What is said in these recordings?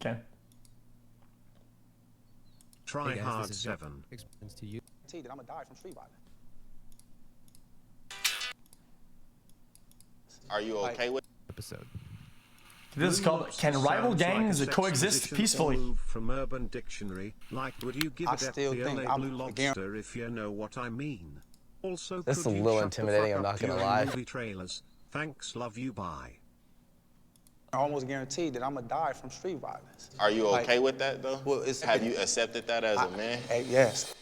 Okay. Try hey guys, hard 7. To you. That I'm gonna die from street violence. Are you okay with episode? This is called "Can Rival Gangs Coexist Peacefully?" From Urban Dictionary, like, would you give I it still the think LA Blue Lobster if you know what I mean? Also, this is a could you little shut intimidating. the I'm fuck not up gonna during lie. movie trailers? Thanks, love you, bye. I almost guaranteed that I'm gonna die from street violence. Are you okay with that though? Well, have you accepted that as a man? Yes.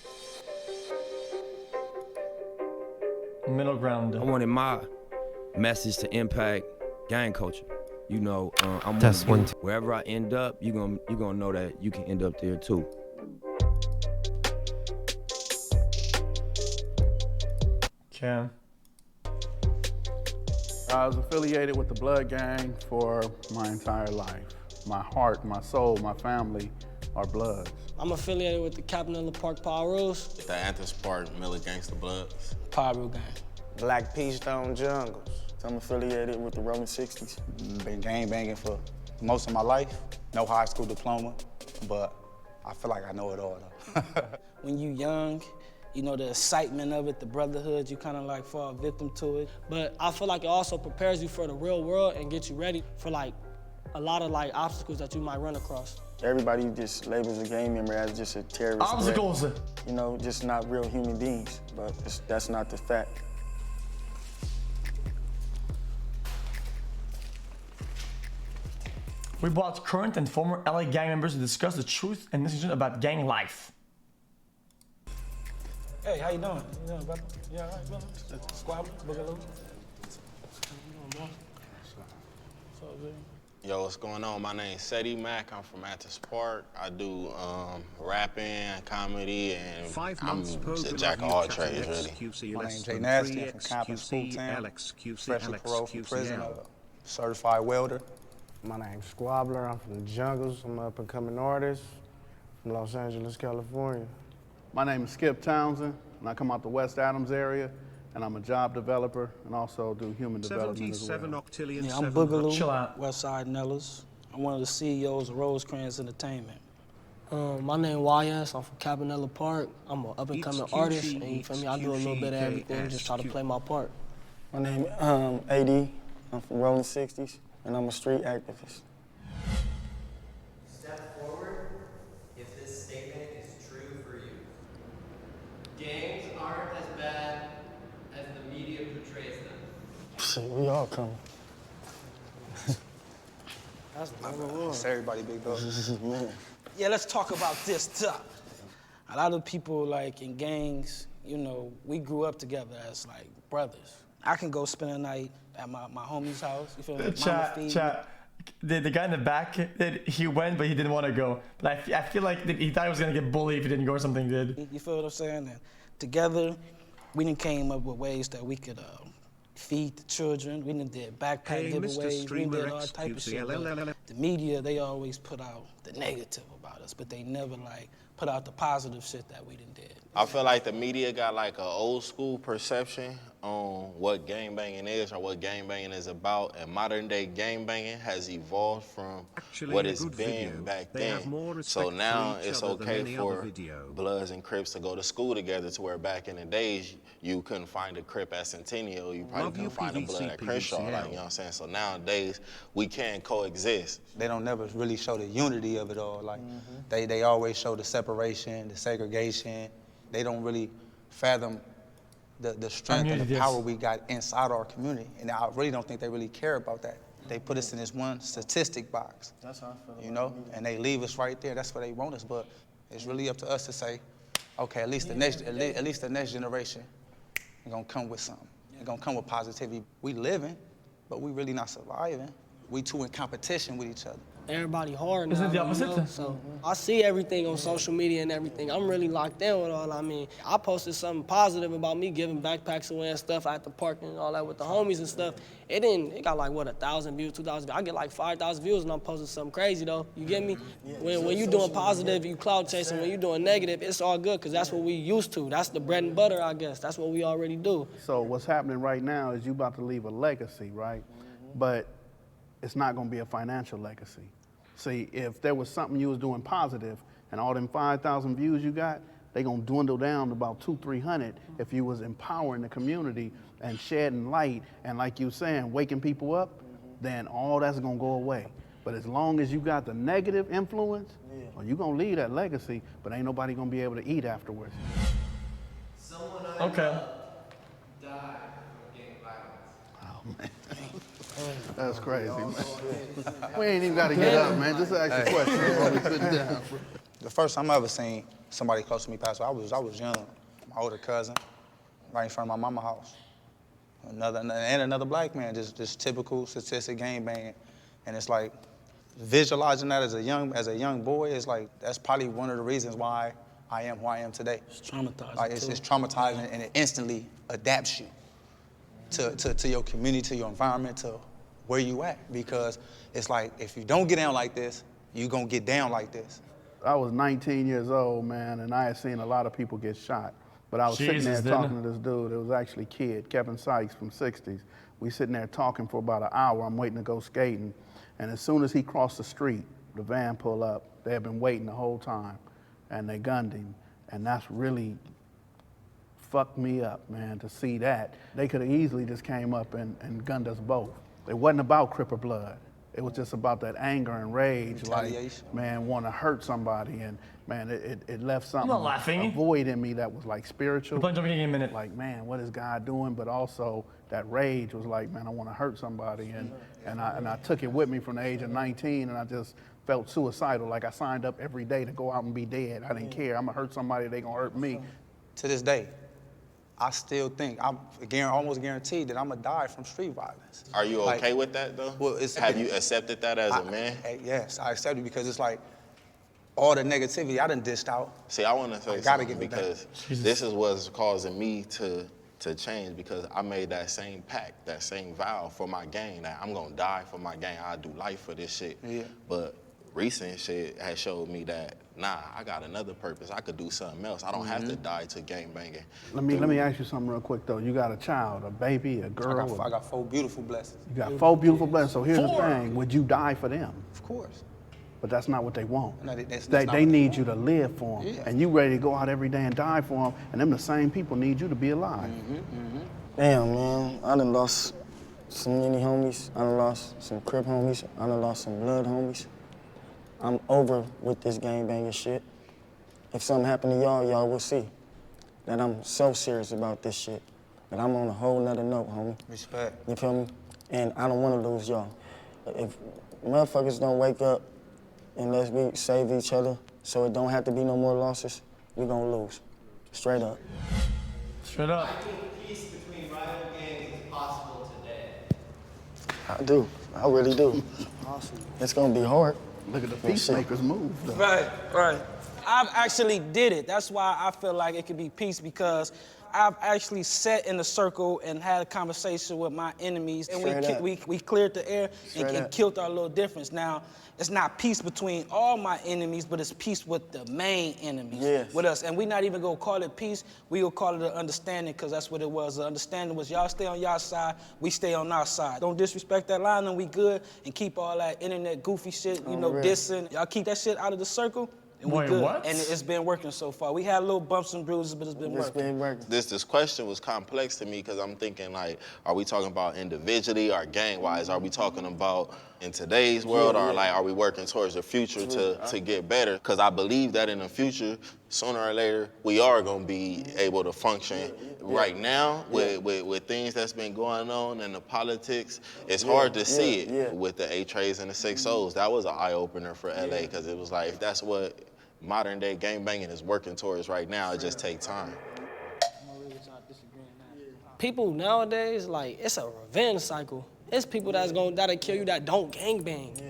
Middle ground. I wanted my message to impact gang culture. You know, I'm that's one. Wherever I end up, you gonna know that you can end up there too. Okay. I was affiliated with the Blood Gang for my entire life. My heart, my soul, my family are Bloods. I'm affiliated with the Capinella Park Power Rules. The Anthony Park Miller Gangsta Bloods. Power Rule Gang. Black Peachstone Jungles. I'm affiliated with the Rolling 60s. Been gang banging for most of my life. No high school diploma, but I feel like I know it all though. When you young, you know, the excitement of it, the brotherhood, you kind of like fall victim to it. But I feel like it also prepares you for the real world and gets you ready for like a lot of like obstacles that you might run across. Everybody just labels a gang member as just a terrorist Obstacles. threat. You know, just not real human beings, but that's not the fact. We brought current and former LA gang members to discuss the truth and decision about gang life. Hey, how you doing? You doing, brother? You all right, brother? Squabble, boogaloo. Yo, what's going on? My name's Seti Mack. I'm from Anthony Park. I do rapping, comedy, and I'm a jack of all trades, really. My name's Jay Nasty. I'm from Compton School Town. Fresh and parole from prison. Certified welder. My name's Squabbler. I'm from the Jungles. I'm an up-and-coming artist from Los Angeles, California. My name is Skip Townsend, and I come out the West Adams area, and I'm a job developer and also do human development as well. Yeah, I'm Boogaloo, Westside Nellas. I'm one of the CEOs of Rosecrans Entertainment. My name YS. I'm from Capinella Park. I'm an up-and-coming artist, and you feel me? I do a little bit of everything, just try to play my part. My name is AD. I'm from Rolling 60s, and I'm a street activist. Step forward if this statement is true for you. Gangs aren't as bad as the media portrays them. Shit, we all coming. That's number one. It's everybody, big dog. Yeah, let's talk about this stuff. A lot of people, like, in gangs, you know, we grew up together as, like, brothers. I can go spend a night at my homie's house. You feel me? Chat. The guy in the back, he went, but he didn't want to go. But I feel like he thought he was going to get bullied if he didn't go or something, did. You feel what I'm saying? And together, we done came up with ways that we could feed the children. We done did backpack giveaways. We did all type of shit. The media, they always put out the negative about us, but they never, like, put out the positive shit that we done did. I feel like the media got like an old school perception on what gangbanging is or what gangbanging is about, and modern day gangbanging has evolved from what it's been back then. So now it's okay for Bloods and Crips to go to school together, to where back in the days you couldn't find a Crip at Centennial, you probably couldn't find a Blood at Crenshaw, like, you know what I'm saying? So nowadays we can coexist. They don't never really show the unity of it all. Like they always show the separation, the segregation. They don't really fathom the strength and the power we got inside our community. And I really don't think they really care about that. They put us in this one statistic box. That's how I feel. You know, and they leave us right there. That's where they want us. But it's really up to us to say, okay, at least the next generation is gonna come with something. They're gonna come with positivity. We living, but we really not surviving. We too in competition with each other. Everybody hard now. Isn't it the opposite? You know? So I see everything on social media and everything. I'm really locked in with all. I mean, I posted something positive about me giving backpacks away and stuff at the park and all that with the homies and stuff. It got like, what, 1,000 views, 2,000 views. I get like 5,000 views and I'm posting something crazy though. You get me? When you doing positive, you cloud chasing. When you doing negative, it's all good because that's what we used to. That's the bread and butter, I guess. That's what we already do. So what's happening right now is you about to leave a legacy, right? But it's not gonna be a financial legacy. See, if there was something you was doing positive and all them 5,000 views you got, they gonna dwindle down to about 200-300 if you was empowering the community and shedding light and, like you saying, waking people up, then all that's gonna go away. But as long as you got the negative influence, well, you gonna leave that legacy, but ain't nobody gonna be able to eat afterwards. Someone I Okay. love died from gang violence. Oh, man. That's crazy, man. We ain't even gotta get up, man. Just ask your question before we sit down. The first time I ever seen somebody close to me pass away, I was young. My older cousin, right in front of my mama's house. Another black man, just typical statistic gangbanging. And it's like, visualizing that as a young boy is like, that's probably one of the reasons why I am who I am today. It's traumatizing. Like it's traumatizing, and it instantly adapts you to your community, to your environment, to where you at. Because it's like, if you don't get down like this, you gonna get down like this. I was 19 years old, man, and I had seen a lot of people get shot. But I was sitting there talking to this dude. It was actually Kid, Kevin Sykes from 60s. We sitting there talking for about an hour. I'm waiting to go skating. And as soon as he crossed the street, the van pulled up. They had been waiting the whole time, and they gunned him. And that's really fucked me up, man, to see that. They could have easily just came up and gunned us both. It wasn't about Crip or Blood. It was just about that anger and rage, like, man, want to hurt somebody. And, man, it left something, a void in me that was, like, spiritual. Like, man, what is God doing? But also that rage was like, man, I want to hurt somebody. And I took it with me from the age of 19, and I just felt suicidal. Like, I signed up every day to go out and be dead. I didn't care. I'm going to hurt somebody, they going to hurt me. To this day, I still think, I'm almost guaranteed that I'm gonna die from street violence. Are you okay with that, though? Well, Have you accepted that as a man? Yes, I accept it, because it's like, all the negativity I done dished out. See, I want to say something, because this is what's causing me to change, because I made that same pact, that same vow for my gang, that I'm gonna die for my gang. I do life for this shit. Yeah. But recent shit has showed me that, nah, I got another purpose. I could do something else. I don't have to die to gang banging. Let me ask you something real quick, though. You got a child, a baby, a girl? I got 4 beautiful blessings. You got 4 beautiful blessings. So here's the thing. Would you die for them? Of course. But that's not what they want. No, they need you to live for them. Yeah. And you ready to go out every day and die for them, and them the same people need you to be alive. Damn, man. I done lost some many homies. I done lost some Crip homies. I done lost some Blood homies. I'm over with this gangbanging shit. If something happened to y'all, y'all will see that I'm so serious about this shit. But I'm on a whole nother note, homie. Respect. You feel me? And I don't want to lose y'all. If motherfuckers don't wake up and let's save each other so it don't have to be no more losses, we gonna lose. Straight up. Straight up. I think peace between rival gangs is possible today. I do. I really do. Awesome. It's gonna be hard. Look at the peacemakers move, though. Right. I've actually did it. That's why I feel like it could be peace, because I've actually sat in a circle and had a conversation with my enemies, and we cleared the air and killed our little difference. Now, it's not peace between all my enemies, but it's peace with the main enemies, with us. And we not even gonna call it peace, we gonna call it an understanding, because that's what it was. The understanding was y'all stay on y'all side, we stay on our side. Don't disrespect that line, and we good, and keep all that internet goofy shit, dissing. Y'all keep that shit out of the circle, and we good. What? And it's been working so far. We had little bumps and bruises, but it's been working. This question was complex to me, because I'm thinking, like, are we talking about individually or gang-wise? Are we talking about in today's world, or like, are we working towards the future to get better? Because I believe that in the future, sooner or later, we are gonna be able to function. Right now, with things that's been going on in the politics, it's hard to see it with the 8 trays and the 6 O's. That was an eye-opener for LA, because it was like, if that's what modern day gangbanging is working towards right now, it just takes time. People nowadays, like, it's a revenge cycle. It's people that'll kill you that don't gangbang.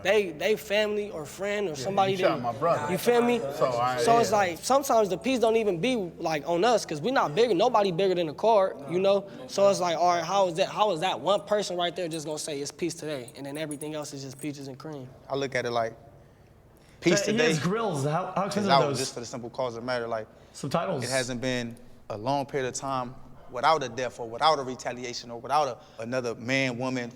They family or friend or somebody. You shot my brother. You feel me? So it's like, sometimes the peace don't even be like on us, because we're not bigger. Nobody bigger than the card, you know? So it's like, all right, how is that one person right there just gonna say it's peace today, and then everything else is just peaches and cream? I look at it like, peace today. He has grills. How expensive are those? Just for the simple cause of the matter, like, subtitles. It hasn't been a long period of time without a death or without a retaliation or without another man, woman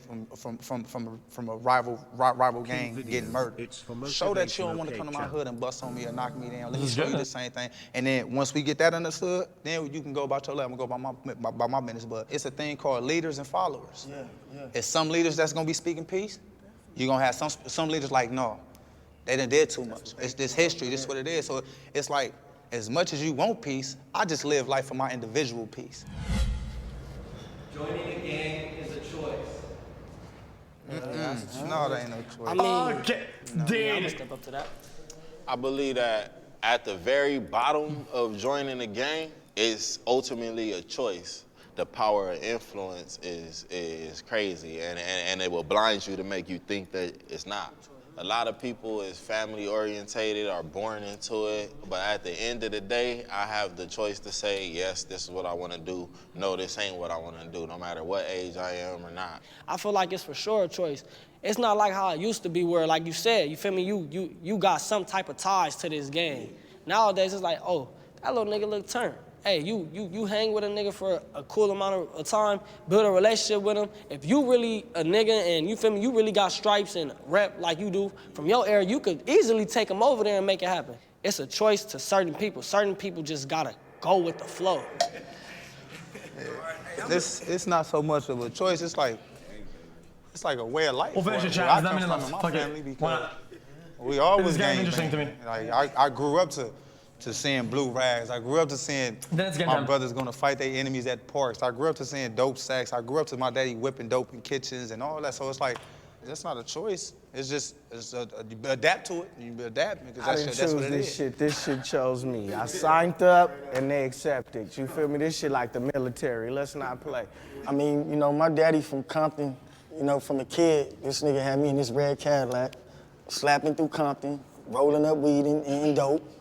from a rival gang getting murdered. Show that you don't want to come to my hood and bust on me or knock me down. Let me show you the same thing. And then once we get that understood, then you can go about your life. I'm gonna go by my business. But it's a thing called leaders and followers. It's some leaders that's gonna be speaking peace. You're gonna have some leaders like, no, they done did too much. It's this history, this is what it is. So it's like, as much as you want peace, I just live life for my individual peace. Joining a gang is a choice. No, that ain't no choice. I mean, Okay, I'm dude. gonna step up to that. I believe that at the very bottom of joining a gang is ultimately a choice. The power of influence is crazy, and it will blind you to make you think that it's not. A lot of people is family orientated, are born into it, but at the end of the day, I have the choice to say, yes, this is what I want to do. No, this ain't what I want to do, no matter what age I am or not. I feel like it's for sure a choice. It's not like how it used to be where, like you said, you feel me, you got some type of ties to this gang. Nowadays, it's like, oh, that little nigga look turned. Hey, you hang with a nigga for a cool amount of time, build a relationship with him. If you really a nigga and you feel me, you really got stripes and rep like you do from your era, you could easily take him over there and make it happen. It's a choice to certain people. Certain people just gotta go with the flow. It's not so much of a choice. It's like a way of life. We'll finish the chat. I It's not come minute from left. my Fuck family it. because we always This is getting gang interesting to me. Like I grew up to seeing blue rags. I grew up to seeing my brothers gonna fight their enemies at parks. I grew up to seeing dope sacks. I grew up to my daddy whipping dope in kitchens and all that. So it's like, that's not a choice. It's just, you adapt to it. You adapt because I didn't that's what choose it this is. shit. This shit chose me. I signed up and they accepted. You feel me? This shit like the military. Let's not play. I mean, you know, my daddy from Compton, you know, from a kid, this nigga had me in this red Cadillac, slapping through Compton, rolling up weed and dope.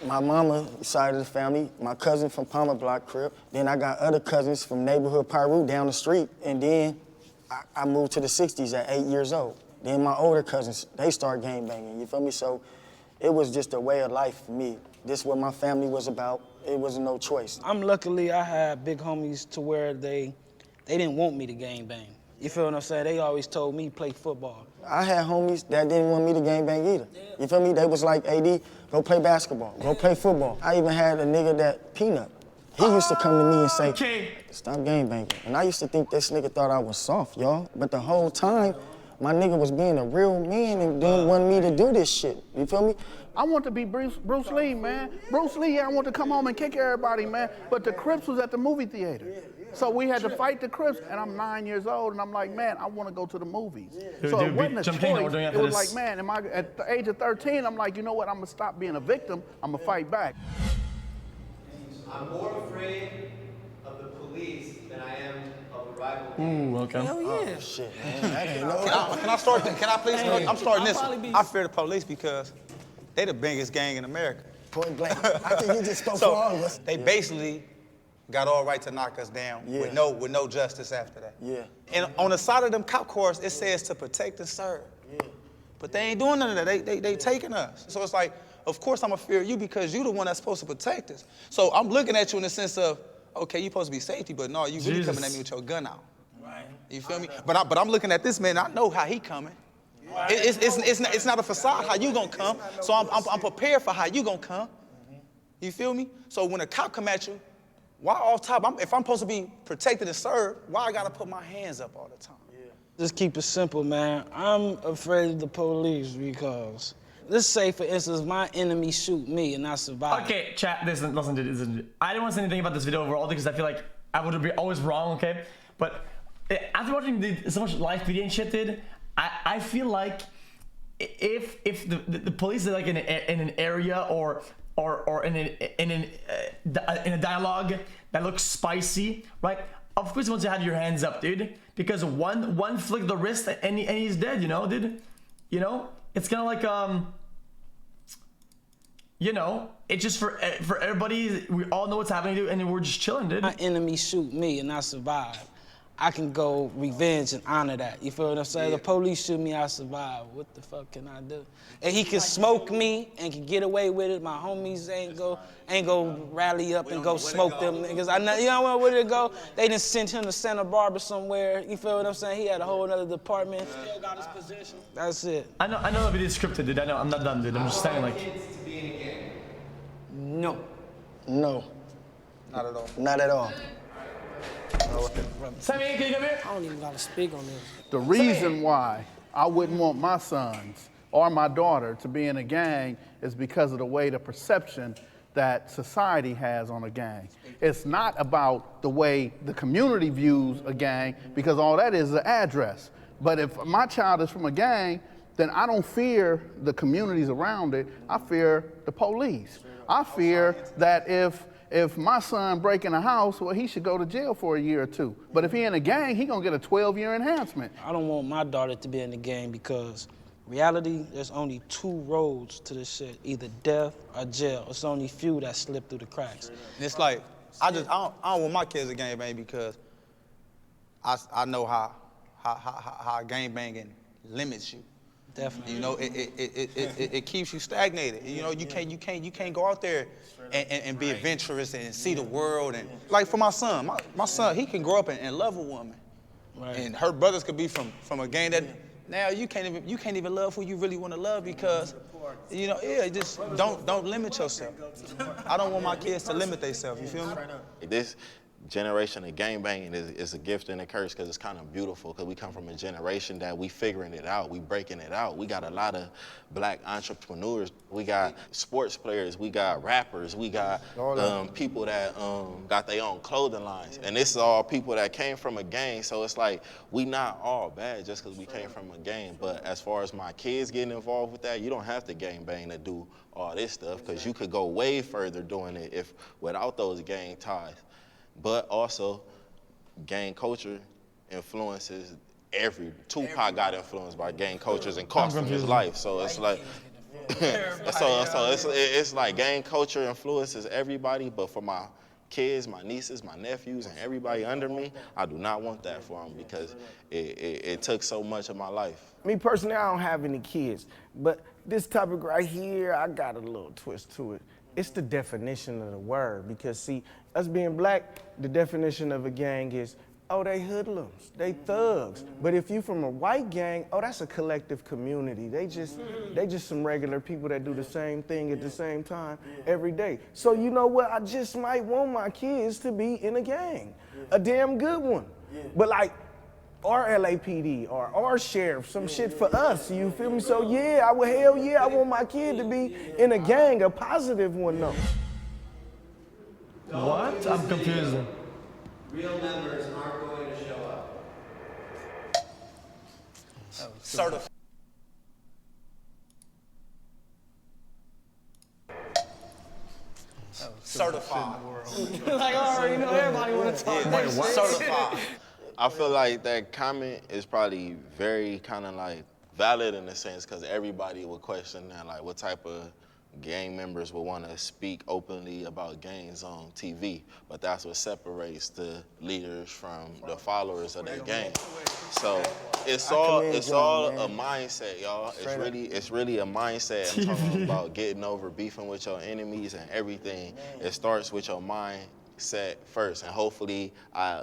My mama side of the family, my cousin from Palmer Block Crib. Then I got other cousins from neighborhood Pyru down the street. And then I moved to the 60s at 8 years old. Then my older cousins, they start gang banging, you feel me? So it was just a way of life for me. This is what my family was about. It wasn't no choice. Luckily, I had big homies to where they didn't want me to gang bang. You feel what I'm saying? They always told me play football. I had homies that didn't want me to gang bang either. You feel me? They was like, AD, go play basketball, go play football. I even had a nigga that Peanut. He used to come to me and say, stop gang banging. And I used to think this nigga thought I was soft, y'all. But the whole time, my nigga was being a real man and didn't want me to do this shit. You feel me? I want to be Bruce Lee, man. Bruce Lee, I want to come home and kick everybody, man. But the Crips was at the movie theater. So we had to fight the Crips, and I'm 9 years old, and I'm like, man, I want to go to the movies. So it wasn't a choice. It was like, man, at the age of 13, I'm like, you know what? I'm going to stop being a victim. I'm going to fight back. I'm more afraid of the police than I am of a rival gang. Ooh, okay. Hell yeah. Oh, shit, man. Can I start? Can I please? I'm starting this. probably be- I fear the police because they the biggest gang in America. Point blank. I think he just spoke for all of us. They basically got all right to knock us down with no justice after that. Yeah. And on the side of them cop cars, it says to protect and serve. Yeah. But they ain't doing none of that. They taking us. So it's like, of course I'm gonna fear you because you the one that's supposed to protect us. So I'm looking at you in the sense of, okay, you supposed to be safety, but no, you really coming at me with your gun out. Right. You feel me? But I'm looking at this man. I know how he coming. Right. It's not a facade how you gonna come. So I'm prepared for how you gonna come. You feel me? So when a cop come at you, why off top? If I'm supposed to be protected and served, why I gotta put my hands up all the time? Just keep it simple, man. I'm afraid of the police because, let's say, for instance, my enemy shoot me and I survive. Okay, chat, listen to this. I didn't want to say anything about this video overall because I feel like I would be always wrong, okay? But after watching so much live video and shit, dude, I feel like if the police are like in an area or in a dialogue that looks spicy, right? Of course you want to have your hands up, dude, because one flick of the wrist and he's dead, you know, dude. You know, it's kind of like you know, it's just for everybody. We all know what's happening, dude, and we're just chilling, dude. My enemy shoot me and I survive. I can go revenge and honor that. You feel what I'm saying? The police shoot me, I survive. What the fuck can I do? And he can smoke me and can get away with it. My homies ain't go rally up and go smoke them niggas. You know where to go? They done sent him to Santa Barbara somewhere. You feel what I'm saying? He had a whole other department. Still got his position. That's it. I know the video is scripted, dude. I know. I'm not done, dude. I'm just saying, like. No. No. Not at all. Not at all. Sammy, can you come here? I don't even gotta speak on this. The reason why I wouldn't want my sons or my daughter to be in a gang is because of the way the perception that society has on a gang. It's not about the way the community views a gang, because all that is an address. But if my child is from a gang, then I don't fear the communities around it. I fear the police. I fear that if my son break in a house, well, he should go to jail for a year or two. But if he in a gang, he gonna get a 12-year enhancement. I don't want my daughter to be in the gang because reality, there's only 2 roads to this shit, either death or jail. It's only few that slip through the cracks. And it's like, I don't want my kids to gangbang because I know how gangbanging limits you. Definitely. You know, it keeps you stagnated. You know, you can't go out there and be adventurous and see the world. And like for my son, my son, he can grow up and love a woman. Right. And her brothers could be from a gang that now you can't even love who you really want to love because, you know, just don't limit yourself. I don't want my kids to limit themselves. You feel me? This generation of gangbanging is a gift and a curse because it's kind of beautiful because we come from a generation that we figuring it out, we breaking it out. We got a lot of black entrepreneurs. We got sports players, we got rappers, we got people that got their own clothing lines. And this is all people that came from a gang, so it's like we not all bad just because we came from a gang. But as far as my kids getting involved with that, you don't have to gangbang to do all this stuff because you could go way further doing it if without those gang ties. But also, gang culture influences Tupac got influenced by gang cultures and cost him his life. So it's like, it's like gang culture influences everybody. But for my kids, my nieces, my nephews, and everybody under me, I do not want that for them because it took so much of my life. Me personally, I don't have any kids, but this topic right here, I got a little twist to it. It's the definition of the word, because see, us being black, the definition of a gang is, oh, they hoodlums, they thugs. But if you from a white gang, oh, that's a collective community. They just some regular people that do the same thing at the same time every day. So you know what, I just might want my kids to be in a gang, a damn good one. But like, our LAPD or our sheriff, some shit for us, you feel me? So yeah, hell yeah, I want my kid to be in a gang, a positive one though. What? I'm confused. Real members aren't going to show up. Certified. Certified. Like, I already know everybody want to talk that shit. Certified. I feel like that comment is probably very kind of like valid in a sense because everybody would question that, like what type of gang members would want to speak openly about gangs on TV, but that's what separates the leaders from the followers of that gang. So it's all a mindset, y'all. It's really a mindset. I'm talking about getting over beefing with your enemies and everything. It starts with your mindset first, and hopefully I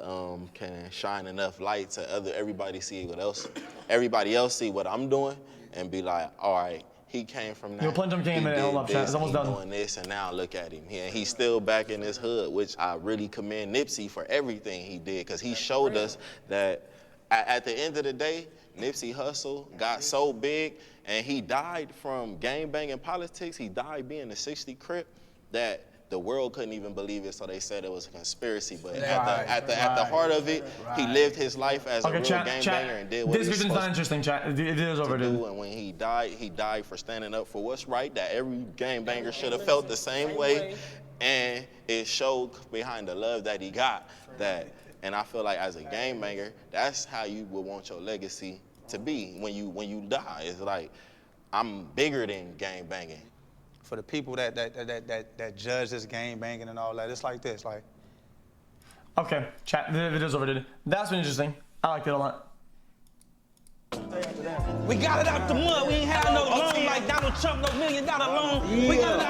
can shine enough light to everybody else see what I'm doing and be like, all right. He came from that. Yo, Plunge came in. Hold up, chat. It's almost done. Doing this, and now look at him. He's still back in his hood, which I really commend Nipsey for everything he did, because he showed us that at the end of the day, Nipsey Hussle got so big, and he died from gangbanging politics. He died being a 60 Crip that the world couldn't even believe it, so they said it was a conspiracy. But at the heart of it, he lived his life as a real gangbanger and did what he was supposed not interesting, chat. It is over, dude. And when he died for standing up for what's right. That every gangbanger should have felt the same way, and it showed behind the love that he got. And I feel like as a gangbanger, that's how you would want your legacy to be when you die. It's like, I'm bigger than gangbanging. For the people that judge this gang banging and all that, it's like this, like, Okay, chat. The video's over, dude. That's been interesting. I liked it a lot. We got it out the mud. We ain't had no loan like Donald Trump, no $1 million loan. We got it